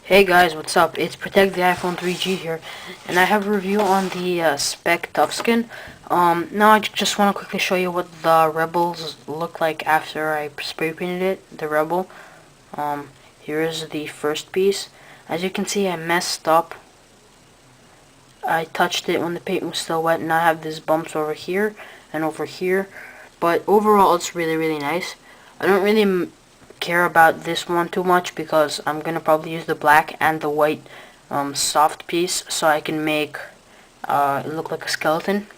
Hey guys, what's up? It's Protect the iPhone 3G here, and I have a review on the Speck Toughskin. Now I just want to quickly show you what the Rebels look like after I spray painted it, the Rebel. Here is the first piece. As you can see, I messed up. I touched it when the paint was still wet, and I have these bumps over here and over here. But overall, it's really nice. I don't really care about this one too much because I'm gonna probably use the black and the white soft piece so I can make it look like a skeleton.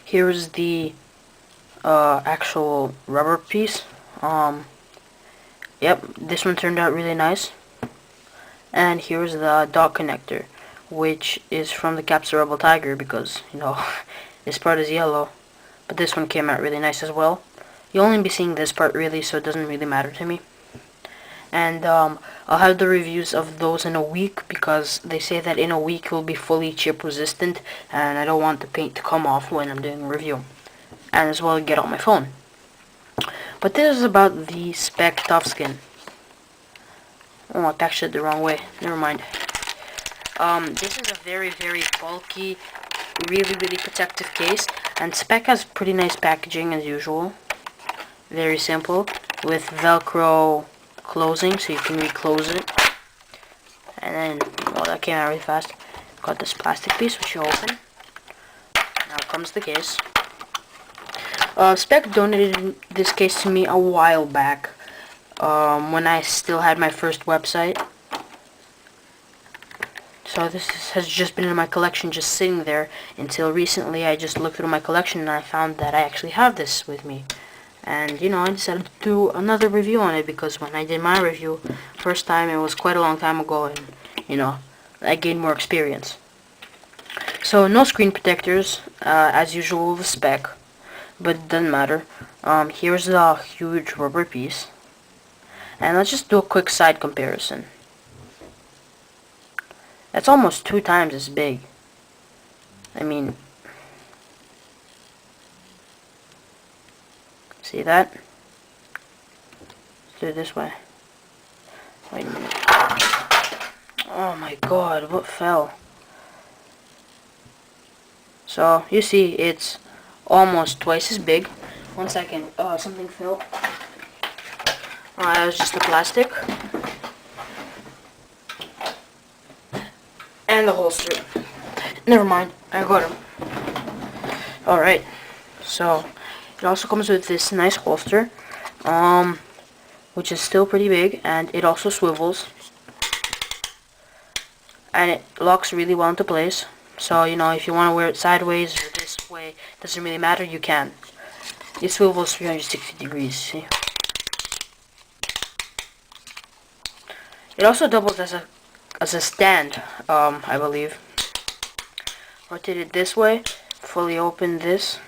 Here's the actual rubber piece. Yep, this one turned out really nice. And here's the dot connector, which is from the Capsule Rebel Tiger because, this part is yellow, but this one came out really nice as well. You'll only be seeing this part really, so it doesn't really matter to me. And I'll have the reviews of those in a week because they say that in a week it will be fully chip resistant, and I don't want the paint to come off when I'm doing a review, and as well get on my phone. But this is about the Speck Toughskin. Oh, I packaged it the wrong way. Never mind. This is a very bulky, really protective case, and Speck has pretty nice packaging as usual. Very simple, with Velcro closing, so you can reclose it. And then, well, that came out really fast. Got this plastic piece, which you open. Now comes the case. Speck donated this case to me a while back, when I still had my first website. So this has just been in my collection, just sitting there, until recently I just looked through my collection and I found that I actually have this with me. And, I decided to do another review on it because when I did my review, first time, it was quite a long time ago, and, I gained more experience. So, no screen protectors, as usual with Speck, but it doesn't matter. Here's the huge rubber piece. And let's just do a quick side comparison. That's almost 2 times as big. I mean, see that? Let's do it this way. Wait a minute. Oh my god, what fell? So, you see, it's almost twice as big. 1 second. Oh, something fell. That was just the plastic. And the holster. Never mind, I got him. Alright, so it also comes with this nice holster, which is still pretty big, and it also swivels. And it locks really well into place. So, if you want to wear it sideways or this way, doesn't really matter, you can. It swivels 360 degrees, see? It also doubles as a stand, I believe. Rotate it this way, fully open this,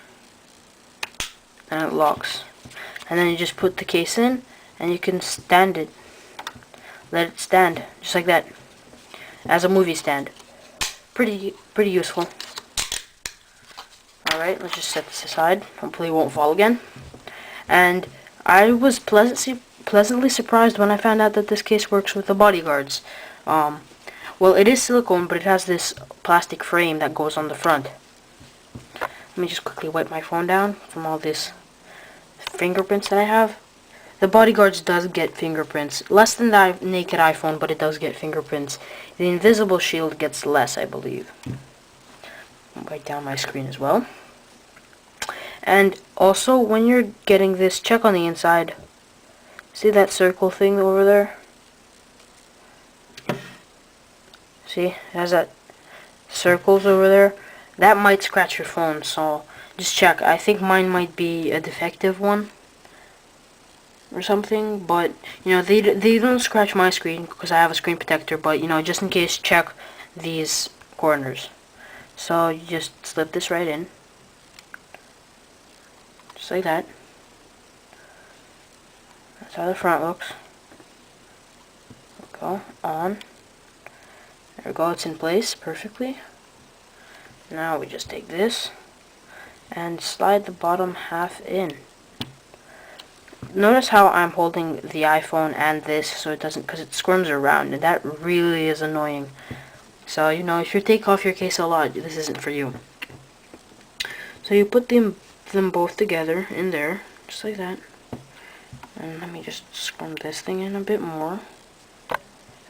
and it locks. And then you just put the case in, and you can stand it. Let it stand, just like that, as a movie stand. Pretty useful. Alright, let's just set this aside. Hopefully it won't fall again. And I was pleasantly surprised when I found out that this case works with the bodyguards. Well, it is silicone, but it has this plastic frame that goes on the front. Let me just quickly wipe my phone down from all this fingerprints that I have. The bodyguards does get fingerprints. Less than the naked iPhone, but it does get fingerprints. The invisible shield gets less, I believe. I'll write down my screen as well. And also, when you're getting this, check on the inside. See that circle thing over there? See, it has that circles over there. That might scratch your phone, so just check. I think mine might be a defective one or something, but they don't scratch my screen because I have a screen protector, but just in case, check these corners. So you just slip this right in, just like that. That's how the front looks. Go on. There we go, it's in place perfectly. Now we just take this and slide the bottom half in. notice how I'm holding the iPhone and this so it doesn't, because it squirms around, and that really is annoying. So, you know, if you take off your case a lot, this isn't for you. So you put them both together in there, just like that. And let me just squirm this thing in a bit more.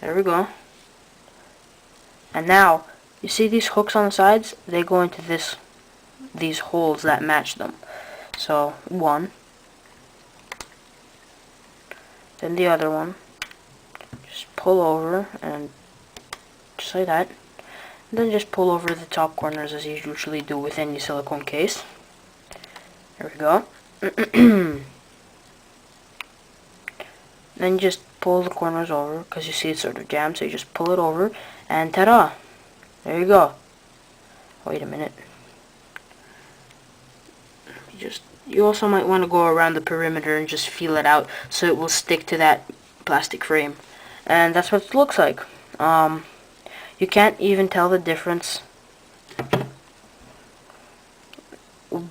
There we go. And now, you see these hooks on the sides? They go into these holes that match them. So, one. Then the other one. Just pull over, and just like that. And then just pull over the top corners as you usually do with any silicone case. There we go. Then just pull the corners over, because you see it's sort of jammed, so you just pull it over, and ta-da! There you go. Wait a minute. You also might want to go around the perimeter and just feel it out, so it will stick to that plastic frame. And that's what it looks like. You can't even tell the difference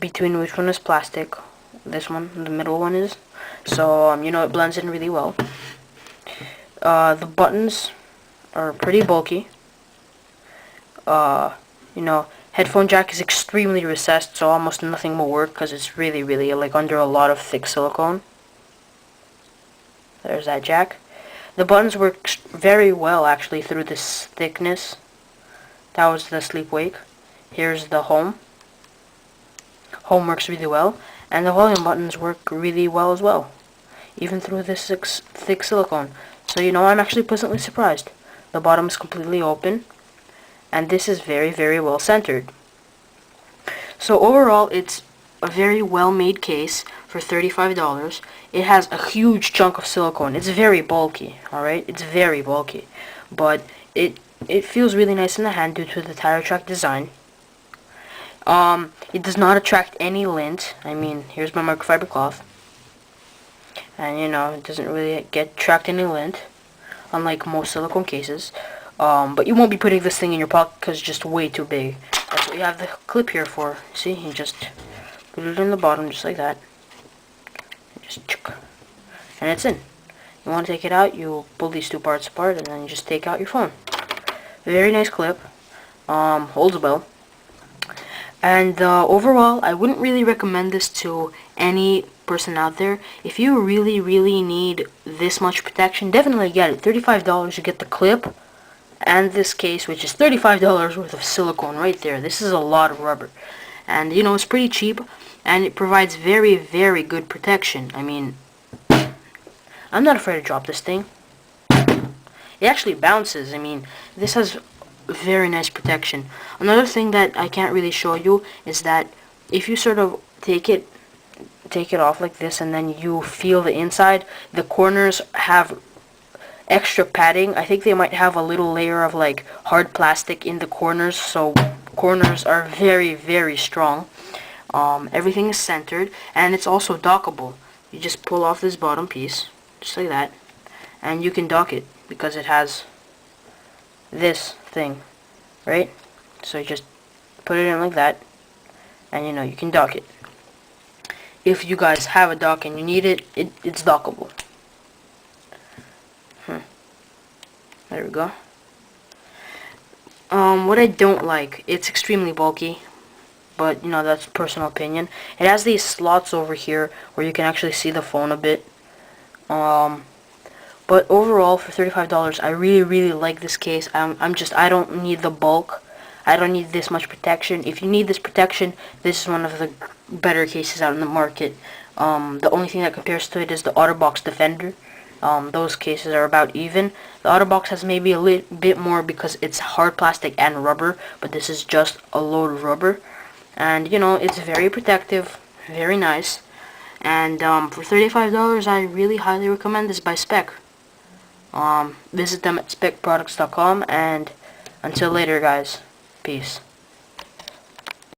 between which one is plastic. This one, the middle one is. So, you know, it blends in really well. The buttons are pretty bulky. You know, headphone jack is extremely recessed, so almost nothing will work because it's really, really like under a lot of thick silicone. There's that jack. The buttons work very well actually through this thickness. That was the sleep wake. Here's the home. Home works really well, and the volume buttons work really well as well, even through this thick silicone. So, you know, I'm actually pleasantly surprised. The bottom is completely open, and this is very, very well centered. So overall, it's a very well made case for $35. It has a huge chunk of silicone. It's very bulky, alright? It's very bulky. But it feels really nice in the hand due to the tire track design. It does not attract any lint. I mean, here's my microfiber cloth. And, you know, it doesn't really attract any lint, unlike most silicone cases. But you won't be putting this thing in your pocket because it's just way too big. That's what you have the clip here for. See, you just put it in the bottom just like that. And it's in. You want to take it out, you pull these two parts apart, and then you just take out your phone. Very nice clip. Holds well. And overall, I wouldn't really recommend this to any person out there. If you really, really need this much protection, definitely get it. $35, you get the clip and this case, which is $35 worth of silicone right there. This is a lot of rubber. And, you know, it's pretty cheap, and it provides very, very good protection. I mean, I'm not afraid to drop this thing. It actually bounces. I mean, this has very nice protection. Another thing that I can't really show you is that if you sort of take it off like this and then you feel the inside, the corners have extra padding. I think they might have a little layer of like hard plastic in the corners, so corners are very, very strong. Everything is centered, and it's also dockable. You just pull off this bottom piece just like that, and you can dock it because it has this thing, right? So you just put it in like that, and you know, you can dock it. If you guys have a dock and you need it, it's dockable. There we go. What I don't like, it's extremely bulky, but you know, that's personal opinion. It has these slots over here where you can actually see the phone a bit. But overall, for $35, I really, really like this case. I don't need the bulk. I don't need this much protection. If you need this protection, this is one of the better cases out in the market. The only thing that compares to it is the OtterBox Defender. Those cases are about even. The OtterBox has maybe a little bit more because it's hard plastic and rubber, but this is just a load of rubber. And, you know, it's very protective, very nice. And for $35, I really highly recommend this by Speck. Visit them at speckproducts.com, and until later, guys, peace.